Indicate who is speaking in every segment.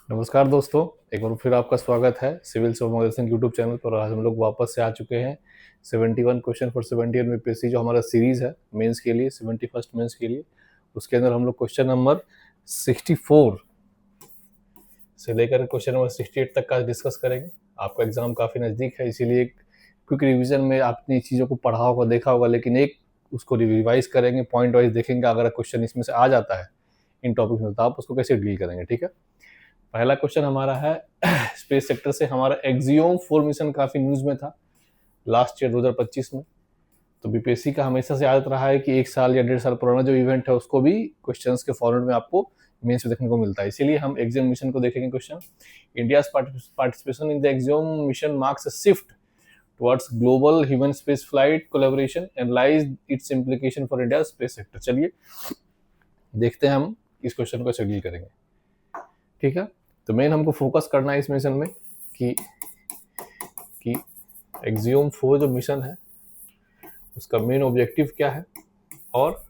Speaker 1: नमस्कार दोस्तों, एक बार फिर आपका स्वागत है सिविल सर्विसेज यूट्यूब चैनल पर। आज हम लोग वापस से आ चुके हैं 71 क्वेश्चन फॉर 71 यूपीएससी जो हमारा सीरीज है मेंस के लिए, 71st मेंस के लिए। उसके अंदर हम लोग क्वेश्चन नंबर 64 से लेकर क्वेश्चन नंबर 68 तक का डिस्कस करेंगे। आपका एग्जाम काफ़ी नज़दीक है, इसीलिए क्विक रिवीजन में आपने चीज़ों को पढ़ा होगा, देखा होगा, लेकिन एक उसको रिवाइज करेंगे, पॉइंट वाइज देखेंगे। अगर क्वेश्चन इसमें से आ जाता है इन टॉपिक में तो आप उसको कैसे डील करेंगे। ठीक है, पहला क्वेश्चन हमारा है स्पेस सेक्टर से। हमारा एक्सियोम 4 मिशन काफी न्यूज में था लास्ट ईयर 2025 में। तो बीपीएससी का हमेशा से आदत रहा है कि 1 साल या 1.5 साल पुराना जो इवेंट है उसको भी क्वेश्चंस के फॉर्मेट में आपको मेंस में देखने को मिलता है। इसीलिए हम एक्सियोम मिशन को देखेंगे। Question, India's participation in the axiom mission marks a shift towards global human space flight collaboration and lies its implication for India's space sector। चलिए देखते हैं हम इस क्वेश्चन को शेड्यूल करेंगे। ठीक है, तो मेन हमको फोकस करना है इस मिशन में कि एक्सियोम 4 जो मिशन है उसका मेन ऑब्जेक्टिव क्या है और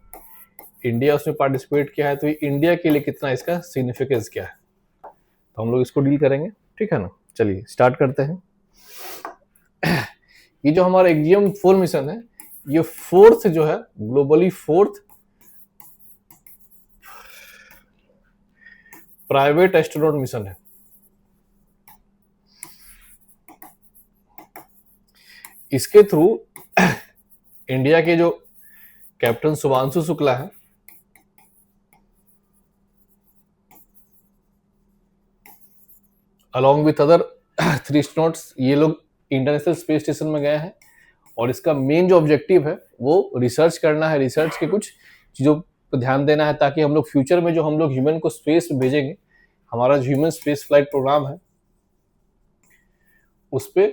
Speaker 1: इंडिया उसमें पार्टिसिपेट किया है, तो इंडिया के लिए कितना इसका सिग्निफिकेंस क्या है, तो हम लोग इसको डील करेंगे। ठीक है ना, चलिए स्टार्ट करते हैं। ये जो हमारा एक्सियोम 4 मिशन है, ये फोर्थ जो है, globally fourth private astronaut mission है। इसके थ्रू इंडिया के जो कैप्टन शुभांशु शुक्ला है, अलॉन्ग विथ अदर 3 एस्ट्रोनॉट्स, ये लोग इंटरनेशनल स्पेस स्टेशन में गए हैं। और इसका मेन जो ऑब्जेक्टिव है वो रिसर्च करना है, रिसर्च के कुछ चीज़ों पर ध्यान देना है ताकि हम लोग फ्यूचर में जो हम लोग ह्यूमन को स्पेस में भेजेंगे, हमारा जो ह्यूमन स्पेस फ्लाइट प्रोग्राम है उस पर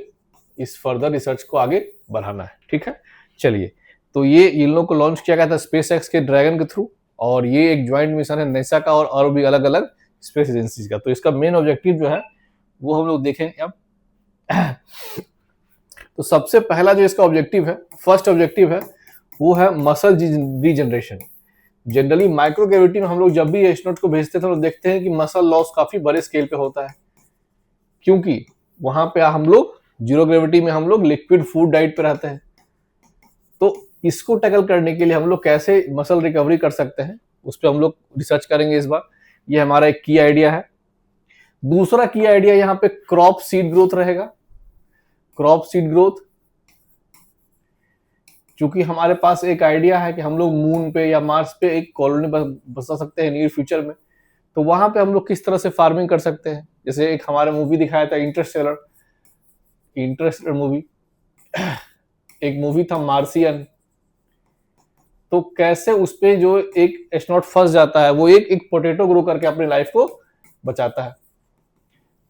Speaker 1: इस फर्दर रिसर्च को आगे बढ़ाना है। ठीक है, चलिए, तो ये इन लोगों को लॉन्च किया गया था स्पेस एक्स के ड्रैगन के थ्रू, और ये एक ज्वाइंट मिशन है नेसा का और भी अलग अलग स्पेस एजेंसीज का। तो इसका मेन ऑब्जेक्टिव जो है वो हम लोग देखेंगे अब। तो सबसे पहला जो इसका ऑब्जेक्टिव है, फर्स्ट ऑब्जेक्टिव है, वो है मसल रीजनरेशन। जनरली माइक्रोग्रेविटी में हम लोग जब भी एस्ट्रोनॉट को भेजते थे तो देखते हैं कि मसल लॉस काफी बड़े स्केल पे होता है, क्योंकि वहां पे हम लोग जीरो ग्रेविटी में हम लोग लिक्विड फूड डाइट पे रहते हैं। तो इसको टैकल करने के लिए हम लोग कैसे मसल रिकवरी कर सकते हैं उस पर हम लोग रिसर्च करेंगे इस बार। ये हमारा एक की आइडिया है। दूसरा की आइडिया यहाँ पे क्रॉप सीड ग्रोथ रहेगा। क्रॉप सीड ग्रोथ, क्योंकि हमारे पास एक आइडिया है कि हम लोग मून पे या मार्स पे एक कॉलोनी बसा सकते हैं नियर फ्यूचर में, तो वहां पे हम लोग किस तरह से फार्मिंग कर सकते हैं। जैसे एक हमारा मूवी दिखाया था इंटरस्टेलर मूवी, एक मूवी था मार्सियन। तो कैसे उस पे जो एक एस्ट्रोनॉट फंस जाता है वो एक पोटैटो ग्रो करके अपनी लाइफ को बचाता है।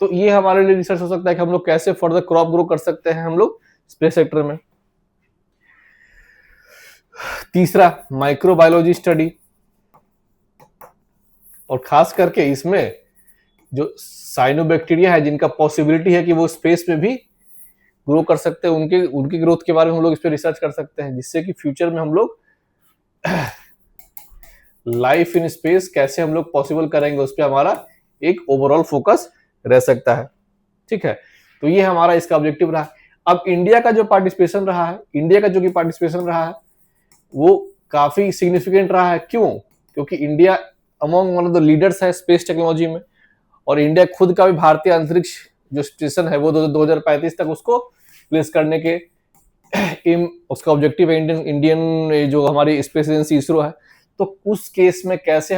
Speaker 1: तो ये हमारे लिए रिसर्च हो सकता है कि हम लोग कैसे फर्दर क्रॉप ग्रो कर सकते हैं हम लोग स्पेस सेक्टर में। तीसरा, माइक्रोबायोलॉजी स्टडी, और खास करके इसमें जो साइनोबैक्टीरिया है जिनका पॉसिबिलिटी है कि वो स्पेस में भी ग्रो कर सकते हैं, उनकी ग्रोथ के बारे में हम लोग इस पर रिसर्च कर सकते हैं, जिससे कि फ्यूचर में हम लोग लाइफ इन स्पेस कैसे हम लोग पॉसिबल करेंगे उस पर हमारा एक ओवरऑल फोकस रह सकता है। ठीक है, तो ये हमारा इसका ऑब्जेक्टिव रहा। अब इंडिया का जो पार्टिसिपेशन रहा है, वो काफी सिग्निफिकेंट रहा है। क्यों? क्योंकि India among one of the leaders है स्पेस टेक्नोलॉजी में, और इंडिया खुद का भी भारतीय अंतरिक्ष जो स्टेशन है वो 2035 तक उसको प्लेस करने के उसका ऑब्जेक्टिव है। इंडियन जो हमारी स्पेस एजेंसी इसरो है, तो उस केस में कैसे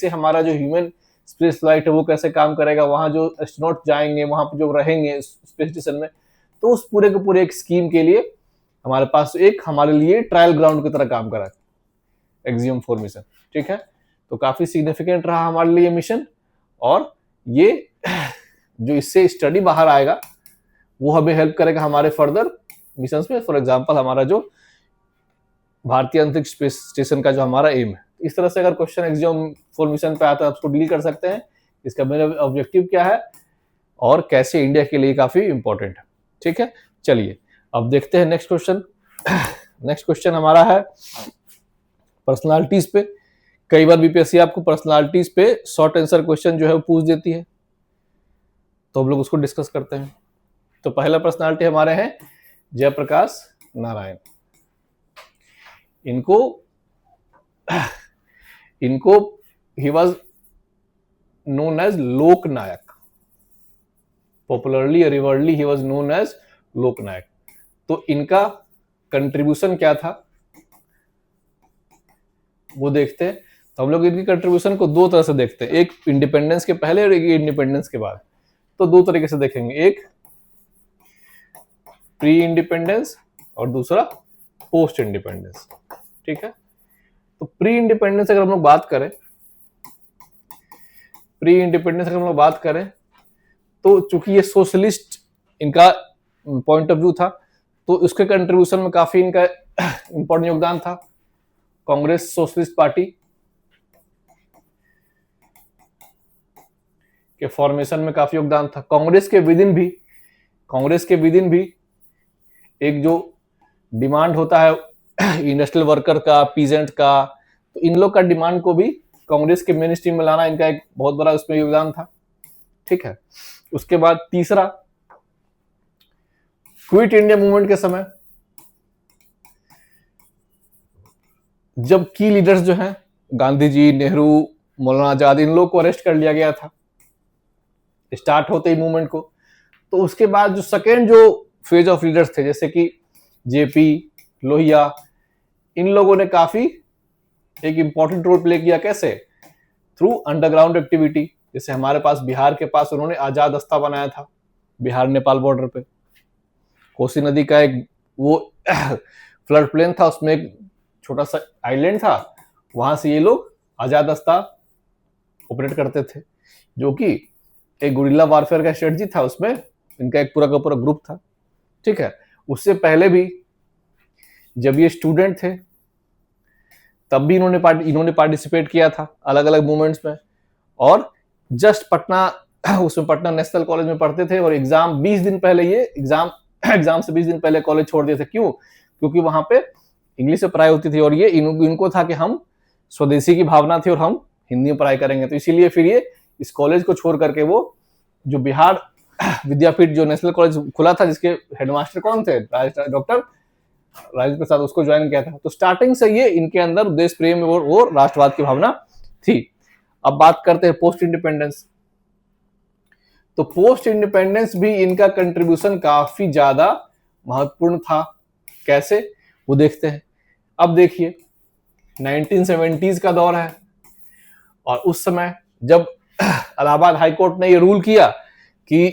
Speaker 1: हमारा जो ह्यूमन स्पेस फ्लाइट है वो कैसे काम करेगा, वहां जो एस्ट्रोनॉट जाएंगे, वहां पर जो रहेंगे स्पेस स्टेशन में, तो उस पूरे के पूरे एक स्कीम के लिए हमारे पास एक हमारे लिए ट्रायल ग्राउंड की तरह काम करा एक्सियोम 4 मिशन। ठीक है, तो काफी सिग्निफिकेंट रहा हमारे लिए मिशन, और ये जो इससे स्टडी बाहर आएगा वो हमें हेल्प करेगा हमारे फर्दर मिशन में। फॉर एग्जांपल हमारा जो भारतीय अंतरिक्ष स्पेस स्टेशन का जो हमारा एम है, इस तरह से अगर क्वेश्चन एक्सियोम 4 मिशन पे आता है उसको डील कर सकते हैं, इसका मेरा ऑब्जेक्टिव क्या है और कैसे इंडिया के लिए काफी इंपॉर्टेंट है। ठीक है, चलिए अब देखते हैं नेक्स्ट क्वेश्चन। नेक्स्ट क्वेश्चन हमारा है पर्सनालिटीज पे। कई बार बीपीएससी आपको पर्सनालिटीज पे शॉर्ट आंसर क्वेश्चन जो है वो पूछ देती है। तो हम लोग उसको डिस्कस करते हैं। तो पहला पर्सनालिटी हमारे हैं जयप्रकाश नारायण। इनको he was known as Loknayak, popularly रिवर्डली he was known as Loknayak. तो इनका कंट्रीब्यूशन क्या था वो देखते हैं। तो हम लोग इनकी कंट्रीब्यूशन को दो तरह से देखते हैं, एक इंडिपेंडेंस के पहले और एक इंडिपेंडेंस के बाद। तो दो तरीके से देखेंगे, एक प्री इंडिपेंडेंस और दूसरा पोस्ट इंडिपेंडेंस। ठीक है, तो प्री इंडिपेंडेंस अगर हम लोग बात करें, तो चूंकि ये सोशलिस्ट इनका पॉइंट ऑफ व्यू था, तो उसके कंट्रीब्यूशन में काफी इनका इंपॉर्टेंट योगदान था। कांग्रेस सोशलिस्ट पार्टी के फॉर्मेशन में काफी योगदान था। कांग्रेस के विदिन भी एक जो डिमांड होता है इंडस्ट्रियल वर्कर का, पीजेंट का, तो इन लोग का डिमांड को भी कांग्रेस के मेन स्ट्रीम में लाना इनका एक बहुत बड़ा उसमें योगदान था। ठीक है, उसके बाद तीसरा, क्विट इंडिया मूवमेंट के समय जब की लीडर्स जो हैं गांधी जी, नेहरू, मौलाना आजाद, इन लोग को अरेस्ट कर लिया गया था स्टार्ट होते ही मूवमेंट को। तो उसके बाद जो सेकेंड जो फेज ऑफ लीडर्स थे, जैसे कि जेपी, लोहिया, इन लोगों ने काफी एक इंपॉर्टेंट रोल प्ले किया। कैसे? Through underground activity. जैसे हमारे पास बिहार के पास उन्होंने आजाद अस्ता बनाया था, बिहार नेपाल बॉर्डर पे। कोसी नदी का एक वो फ्लड प्लेन था, उसमें एक छोटा सा आइलैंड था, वहां से ये लोग आजाद अस्ता ऑपरेट करते थे, जो कि एक गुरिल्ला वारफेयर का स्ट्रेटजी था। उसमें इनका एक पूरा का पूरा ग्रुप था। ठीक है, उससे पहले भी जब ये स्टूडेंट थे तब भी इन्होंने पार्टिसिपेट किया था अलग अलग मूवमेंट्स में। और जस्ट पटना नेशनल कॉलेज में पढ़ते थे और एग्जाम 20 दिन पहले ये एग्जाम से 20 दिन पहले कॉलेज छोड़ दिए थे। क्यों? क्योंकि वहां पे इंग्लिश में पढ़ाई होती थी और ये इनको था कि हम स्वदेशी की भावना थी और हम हिंदी में पढ़ाई करेंगे। तो इसीलिए फिर ये इस कॉलेज को छोड़ करके वो जो बिहार विद्यापीठ जो नेशनल कॉलेज खुला था, जिसके हेडमास्टर कौन थे, डॉक्टर राजेंद्र प्रसाद, उसको ज्वाइन किया था। तो स्टार्टिंग से ये इनके अंदर देश प्रेम और राष्ट्रवाद की भावना थी। अब बात करते हैं पोस्ट इंडिपेंडेंस। तो पोस्ट इंडिपेंडेंस भी इनका कंट्रीब्यूशन काफी ज्यादा महत्वपूर्ण था। कैसे? वो देखते हैं। अब देखिए 1970s का दौर है और उस समय जब इलाहाबाद हाई कोर्ट ने ये रूल किया कि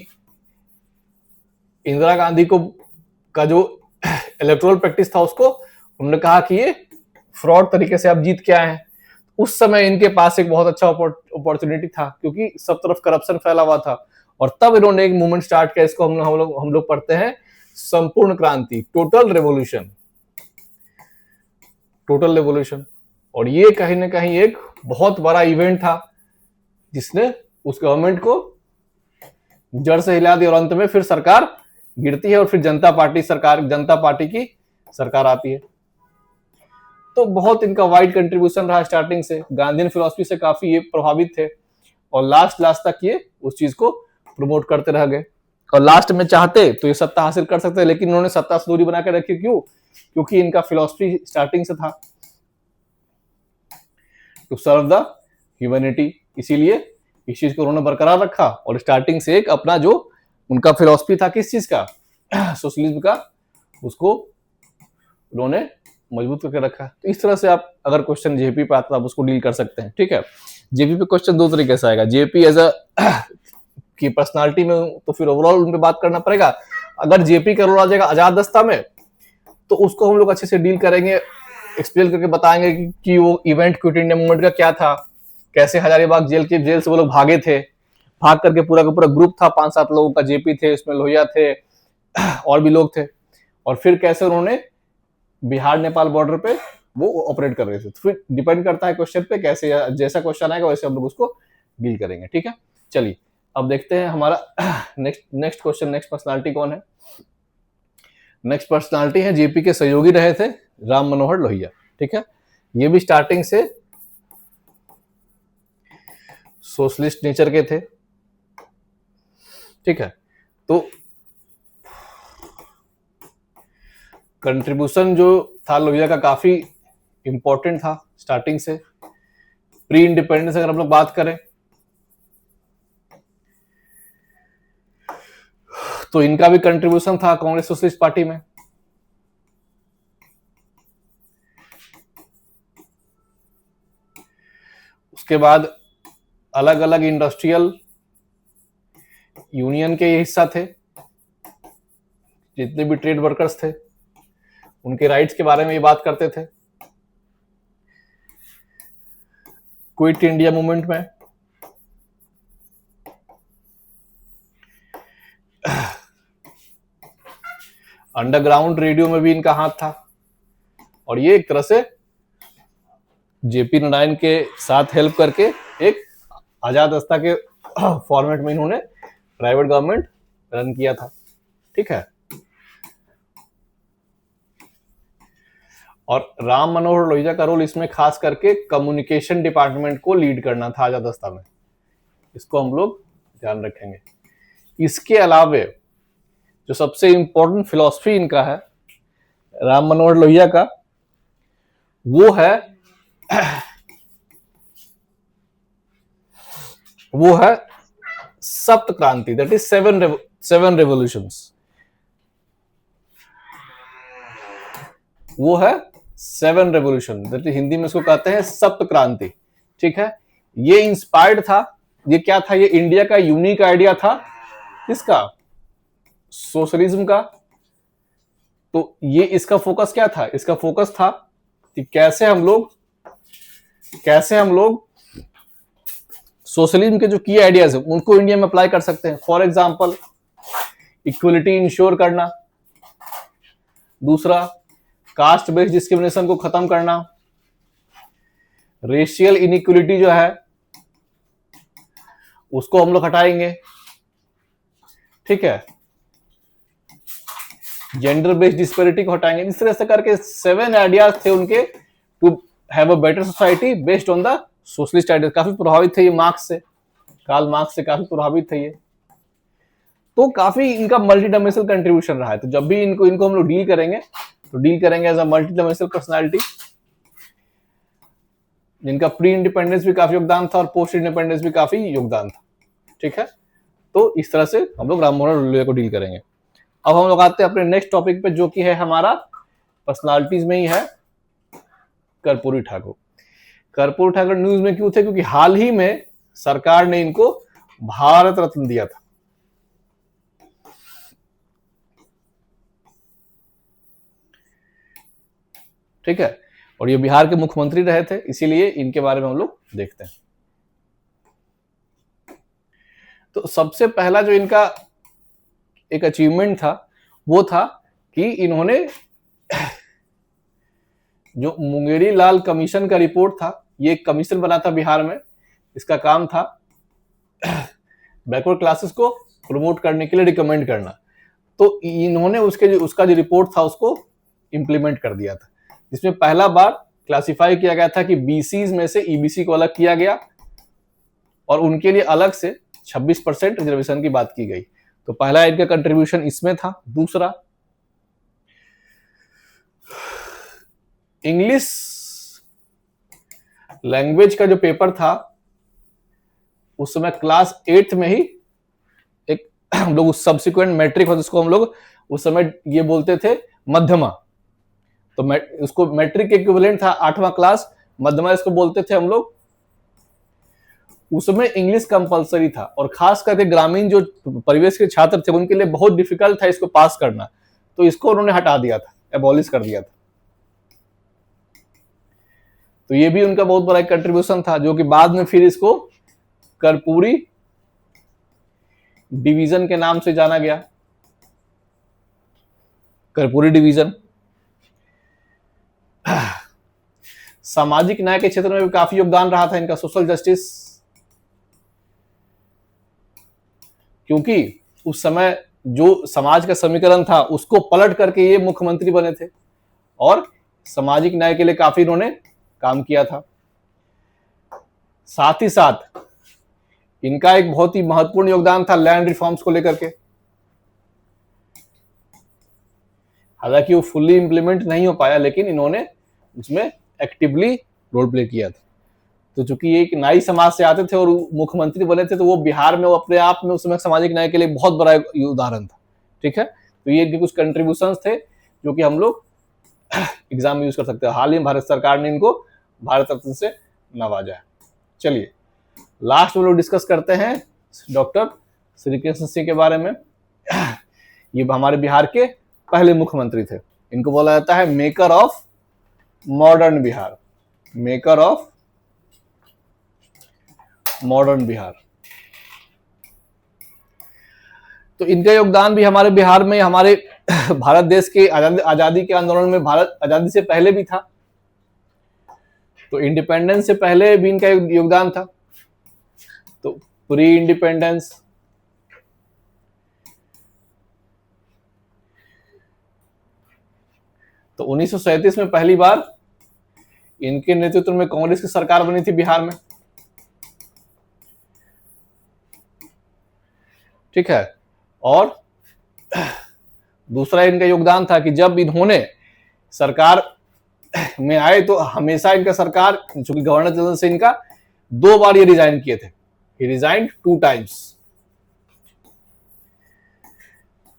Speaker 1: इंदिरा गांधी का जो इलेक्टोरल प्रैक्टिस था उसको उन्होंने कहा कि ये फ्रॉड तरीके से आप जीत के आए हैं। उस समय इनके पास एक बहुत अच्छा अपॉर्चुनिटी था, क्योंकि सब तरफ करप्शन फैला हुआ था। और तब इन्होंने एक मूवमेंट स्टार्ट किया, इसको हम लोग पढ़ते हैं संपूर्ण क्रांति, टोटल रेवोल्यूशन। और ये कहीं ना कहीं एक बहुत बड़ा इवेंट था जिसने उस गवर्नमेंट को जड़ से हिला दिया और अंत में फिर सरकार गिरती है और फिर जनता पार्टी की सरकार आती है। तो बहुत इनका वाइड कंट्रीब्यूशन रहा स्टार्टिंग से। गांधीयन फिलॉसफी से काफी ये प्रभावित थे और लास्ट तक ये उस चीज को प्रमोट करते रह गए। और लास्ट में चाहते तो ये सत्ता हासिल कर सकते, लेकिन उन्होंने सत्ता से दूरी बना के रखी। क्यों? क्योंकि इनका फिलॉसफी स्टार्टिंग से था टू सर्व द ह्यूमैनिटी, इसीलिए इस चीज को उन्होंने बरकरार रखा। और स्टार्टिंग से एक अपना जो उनका फिलॉसफी था किस चीज का, सोशलिज्म का, उसको उन्होंने मजबूत करके रखा। तो इस तरह से आप अगर क्वेश्चन जेपी पे आता है आप उसको डील कर सकते हैं। ठीक है, जेपी पे क्वेश्चन दो तरीके से आएगा। जेपी एज अ की पर्सनालिटी में तो फिर ओवरऑल उन पे बात करना पड़ेगा। अगर जेपी का रोल आ जाएगा आजाद दस्ता में तो उसको हम लोग अच्छे से डील करेंगे, एक्सप्लेन करके बताएंगे कि वो इवेंट क्विट इंडिया मूवमेंट का क्या था, कैसे हजारीबाग जेल से वो लोग भागे थे, भाग करके पूरा का पूरा ग्रुप था 5-7 लोगों का, जेपी थे, उसमें लोहिया थे और भी लोग थे, और फिर कैसे उन्होंने बिहार नेपाल बॉर्डर पे वो ऑपरेट कर रहे थे। तो फिर डिपेंड करता है क्वेश्चन पे, कैसे जैसा क्वेश्चन आएगा वैसे हम लोग उसको डील करेंगे। ठीक है, चलिए अब देखते हैं हमारा नेक्स्ट क्वेश्चन। नेक्स्ट पर्सनालिटी कौन है? नेक्स्ट पर्सनालिटी है जेपी के सहयोगी रहे थे राम मनोहर लोहिया। ठीक है, ये भी स्टार्टिंग से सोशलिस्ट नेचर के थे। ठीक है, तो कंट्रीब्यूशन जो था लोहिया का काफी इंपॉर्टेंट था स्टार्टिंग से। प्री इंडिपेंडेंस अगर हम लोग बात करें तो इनका भी कंट्रीब्यूशन था कांग्रेस सोशलिस्ट पार्टी में। उसके बाद अलग अलग इंडस्ट्रियल यूनियन के ये हिस्सा थे, जितने भी ट्रेड वर्कर्स थे उनके राइट्स के बारे में ये बात करते थे। क्विट इंडिया मूवमेंट में अंडरग्राउंड रेडियो में भी इनका हाथ था, और ये एक तरह से जेपी नारायण के साथ हेल्प करके एक आजाद रास्ता के फॉर्मेट में इन्होंने प्राइवेट गवर्नमेंट रन किया था। ठीक है, और राम मनोहर लोहिया का रोल इसमें खास करके कम्युनिकेशन डिपार्टमेंट को लीड करना था आजाद रास्ता में, इसको हम लोग ध्यान रखेंगे। इसके अलावे जो सबसे इंपॉर्टेंट फिलॉसफी इनका है राम मनोहर लोहिया का, वो है सप्त क्रांति, दैट इज सेवन रेवोल्यूशंस। वो है 7 रेवोल्यूशन, दैट इज हिंदी में इसको कहते हैं सप्त क्रांति। ठीक है, ये इंस्पायर्ड था, ये क्या था, ये इंडिया का यूनिक आइडिया था, इसका सोशलिज्म का। तो ये इसका फोकस क्या था, इसका फोकस था कि कैसे हम लोग सोशलिज्म के जो की आइडियाज है उनको इंडिया में अप्लाई कर सकते हैं। फॉर एग्जांपल इक्वलिटी इंश्योर करना, दूसरा कास्ट बेस्ड डिस्क्रिमिनेशन को खत्म करना, रेशियल इनइक्वलिटी जो है उसको हम लोग हटाएंगे। ठीक है, जेंडर बेस्ड डिस्पैरिटी को हटाएंगे। इस तरह से करके 7 आइडियाज थे उनके to have a better society based on the socialist ideas. काफी प्रभावित थे ये मार्क्स से, कार्ल मार्क्स से काफी प्रभावित थे ये। तो काफी इनका मल्टी डायमेंशनल कंट्रीब्यूशन रहा है। तो जब भी इनको हम लोग डील करेंगे तो डील करेंगे as a multi dimensional personality, जिनका प्री इंडिपेंडेंस भी काफी योगदान था और पोस्ट इंडिपेंडेंस भी काफी योगदान था। ठीक है, तो इस तरह से हम लोग राम मनोहर लोहिया को डील करेंगे। अब हम लोग आते हैं अपने नेक्स्ट टॉपिक पे, जो कि है हमारा पर्सनालिटीज में ही है कर्पूरी ठाकुर। कर्पूरी ठाकुर न्यूज में क्यों थे, क्योंकि हाल ही में सरकार ने इनको भारत रत्न दिया था। ठीक है, और ये बिहार के मुख्यमंत्री रहे थे, इसीलिए इनके बारे में हम लोग देखते हैं। तो सबसे पहला जो इनका एक अचीवमेंट था वो था कि इन्होंने जो मुंगेरी लाल कमीशन का रिपोर्ट था, ये एक कमीशन बना था बिहार में। इसका काम था बैकवर्ड क्लासेस को प्रमोट करने के लिए रिकमेंड करना। तो इन्होंने उसका जो रिपोर्ट था उसको इंप्लीमेंट कर दिया था, जिसमें पहला बार क्लासिफाई किया गया था कि बीसीज में से ईबीसी को अलग किया गया और उनके लिए अलग से 26% रिजर्वेशन की बात की गई। तो पहला इनका कंट्रीब्यूशन इसमें था। दूसरा, इंग्लिश लैंग्वेज का जो पेपर था उस समय क्लास 8th में ही एक हम लोग उस सब्सिक्वेंट मैट्रिक हो, जिसको हम लोग उस समय ये बोलते थे मध्यमा। तो उसको मैट्रिक के इक्विवेलेंट था 8वां क्लास, मध्यमा इसको बोलते थे हम लोग। उसमें इंग्लिश कंपलसरी था और खास करके ग्रामीण जो परिवेश के छात्र थे उनके लिए बहुत डिफिकल्ट था इसको पास करना। तो इसको उन्होंने हटा दिया था, एबॉलिश कर दिया था। तो ये भी उनका बहुत बड़ा कंट्रीब्यूशन था, जो कि बाद में फिर इसको कर्पूरी डिवीजन के नाम से जाना गया। कर्पूरी डिवीजन। सामाजिक न्याय के क्षेत्र में भी काफी योगदान रहा था इनका, सोशल जस्टिस, क्योंकि उस समय जो समाज का समीकरण था उसको पलट करके ये मुख्यमंत्री बने थे और सामाजिक न्याय के लिए काफी इन्होंने काम किया था। साथ ही साथ इनका एक बहुत ही महत्वपूर्ण योगदान था लैंड रिफॉर्म्स को लेकर के। हालांकि वो फुल्ली इंप्लीमेंट नहीं हो पाया, लेकिन इन्होंने उसमें एक्टिवली रोल प्ले किया था। तो चूंकि ये एक नाई समाज से आते थे और मुख्यमंत्री बने थे, तो वो बिहार में वो अपने आप में उस समय सामाजिक न्याय के लिए बहुत बड़ा उदाहरण था। ठीक है, तो ये कुछ कंट्रीब्यूशंस थे जो कि हम लोग एग्जाम में यूज कर सकते हैं। हाल ही में भारत सरकार ने इनको भारत रत्न से नवाजा है। चलिए लास्ट में लोग डिस्कस करते हैं डॉक्टर श्री कृष्ण सिंह के बारे में। ये हमारे बिहार के पहले मुख्यमंत्री थे। इनको बोला जाता है maker of modern Bihar, maker of modern Bihar. तो इनका योगदान भी हमारे बिहार में, हमारे भारत देश के आजादी के आंदोलन में, भारत आजादी से पहले भी था। तो इंडिपेंडेंस से पहले भी इनका योगदान था। तो प्री इंडिपेंडेंस, तो 1937 में पहली बार इनके नेतृत्व में कांग्रेस की सरकार बनी थी बिहार में। ठीक है, और दूसरा इनका योगदान था कि जब इन्होंने सरकार में आए तो हमेशा इनका सरकार, चूंकि गवर्नर जनरल से इनका 2 बार ये रिजाइन किए थे। ही रिजाइंड 2 टाइम्स।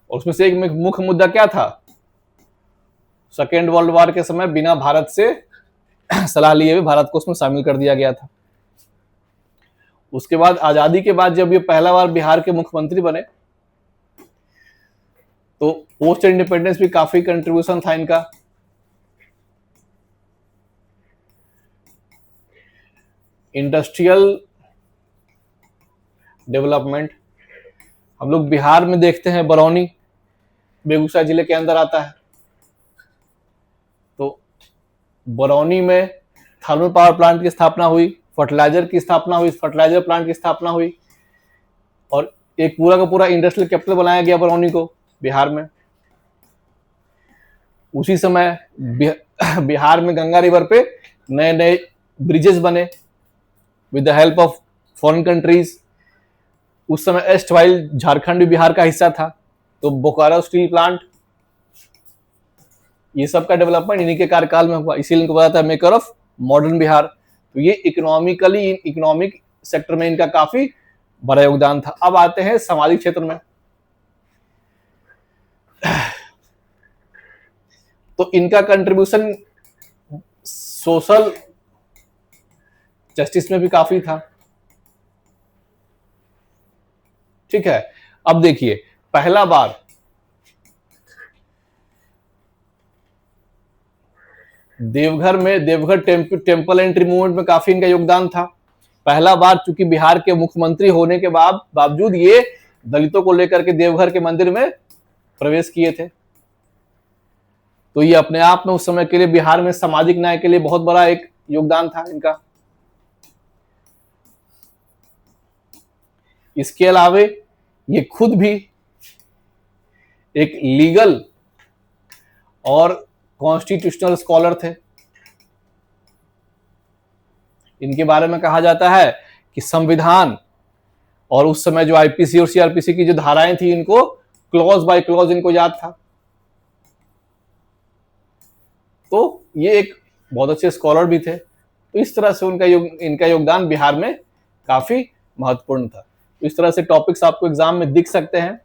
Speaker 1: और उसमें से एक मुख्य मुद्दा क्या था? सेकेंड वर्ल्ड वॉर के समय बिना भारत से सलाह लिए हुए भारत को उसमें शामिल कर दिया गया था। उसके बाद आजादी के बाद जब ये पहला बार बिहार के मुख्यमंत्री बने, तो पोस्ट इंडिपेंडेंस भी काफी कंट्रीब्यूशन था इनका। इंडस्ट्रियल डेवलपमेंट, हम लोग बिहार में देखते हैं बरौनी बेगूसराय जिले के अंदर आता है। तो बरौनी में थर्मल पावर प्लांट की स्थापना हुई, फर्टिलाइजर की स्थापना हुई, फर्टिलाइजर प्लांट की स्थापना हुई, और एक पूरा का पूरा इंडस्ट्रियल कैपिटल बनाया गया बरौनी को बिहार में। उसी समय बिहार में गंगा रिवर पे नए नए ब्रिजेस बने with the help of foreign countries. उस समय एस्ट वाइल झारखंड भी बिहार का हिस्सा था। तो बोकारो स्टील प्लांट, ये सब का डेवलपमेंट इन्हीं के कार्यकाल में हुआ। इसीलिए इनको बताया था मेकर ऑफ मॉडर्न बिहार। तो ये इकोनॉमिक सेक्टर में इनका काफी बड़ा योगदान था। अब आते हैं सामाजिक क्षेत्र में। तो इनका कंट्रीब्यूशन सोशल जस्टिस में भी काफी था। ठीक है, अब देखिए पहला बार देवघर टेम्पल एंट्री मूवमेंट में काफी इनका योगदान था। पहला बार चूंकि बिहार के मुख्यमंत्री होने के बावजूद ये दलितों को लेकर के देवघर के मंदिर में प्रवेश किए थे। तो ये अपने आप में उस समय के लिए बिहार में सामाजिक न्याय के लिए बहुत बड़ा एक योगदान था इनका। इसके अलावे ये खुद भी एक लीगल और कॉन्स्टिट्यूशनल स्कॉलर थे। इनके बारे में कहा जाता है कि संविधान और उस समय जो आईपीसी और सीआरपीसी की जो धाराएं थी, इनको क्लॉज बाय क्लॉज इनको याद था। तो ये एक बहुत अच्छे स्कॉलर भी थे। तो इस तरह से इनका योगदान बिहार में काफी महत्वपूर्ण था। इस तरह से टॉपिक्स आपको एग्जाम में दिख सकते हैं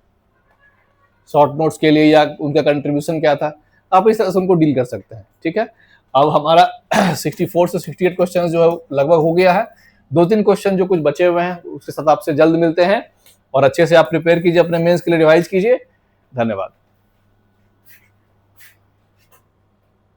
Speaker 1: शॉर्ट नोट्स के लिए, या उनका कंट्रीब्यूशन क्या था, आप इस तरह से उनको डील कर सकते हैं। ठीक है, अब हमारा 64 से 68 क्वेश्चन जो है लगभग हो गया है। 2-3 क्वेश्चन जो कुछ बचे हुए हैं उसके साथ आपसे जल्द मिलते हैं, और अच्छे से आप प्रिपेयर कीजिए, अपने मेंस के लिए रिवाइज कीजिए। धन्यवाद।